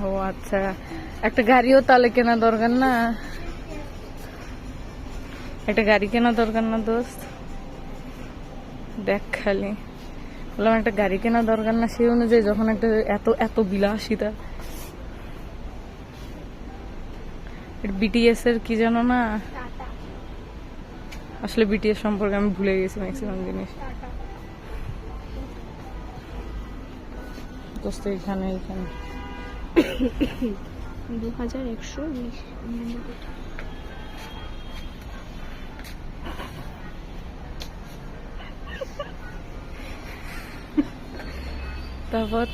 ও আচ্ছা, একটা গাড়িও তাহলে কেনা দরকার না? একটা গাড়ি কেনা দরকার না দোস্ত? দেখ খালি বললাম একটা গাড়ি কেনা দরকার না সেই অনুযায়ী, যখন একটা এত এত বিলাসিতা। বিটিএস এর কি জানো না, আসলে বিটিএস সম্পর্কে আমি ভুলে গেছি ম্যাক্সিমাম জিনিস। দোস্ত এখানে 2120। তারপর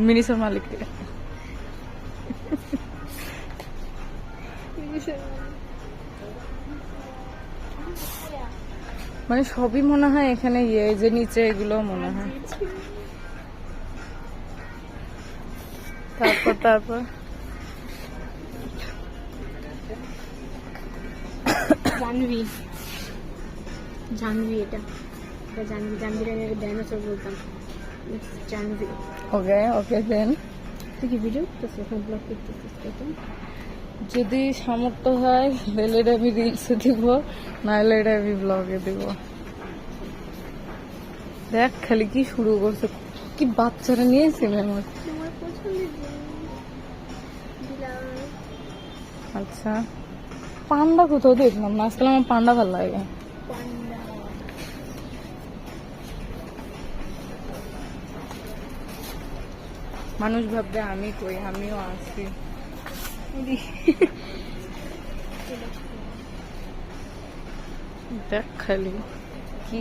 মিনিসের মালিক মানে সবই মনে হয় এখানে ইয়ে যে নিচে এগুলো মনে হয়। তারপর জানবি এটা জানবির আগে ডাইনোসর বলতাম। জানবি। ওকে দেন। তুই কি ভিডিও করতেছিস এখন, ব্লগ করতেছিস? যদি সামর্থ্য হয় তাহলে এটা আমি রিলসে দিব, নাহলে এটা আমি ব্লগে দিব। দেখ খালি কি শুরু করছে, কি বাচ্চারা নিয়েছি আমার। আচ্ছা, পান্ডা কোথাও দেখলাম না, আজকাল আমার পান্ডা ভালো লাগে। মানুষ ভাববে আমি কই, আমিও আছি। দেখ খালি কি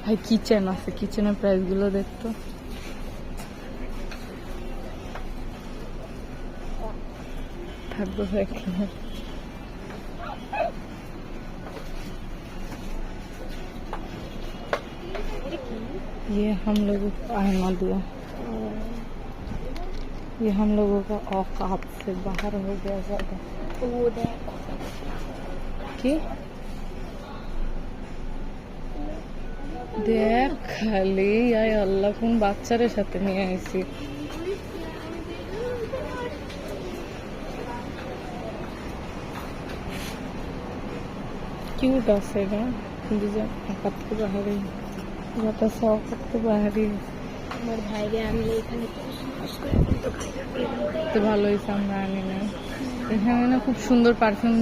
ভাই, কিচেন আছে, কিচেনের প্রাইস গুলো দেখতো। থাকবে এখানে। ये हम लोगों को आना दिया, ये हम लोगों का औकात से बाहर हो गया ज्यादा। কি দেখ খালি, আয় আল্লাহ কোন বাচ্চাদের সাথে নিয়ে আইছি। কিউট আছে না, কিন্তু যে আকাত के बाहर ही এটা সব করতে বাহারি। আমার ভাইরে আমি এখানে তো ভালো হয়েছে আমরা আনি না, এখানে না খুব সুন্দর পারফিউম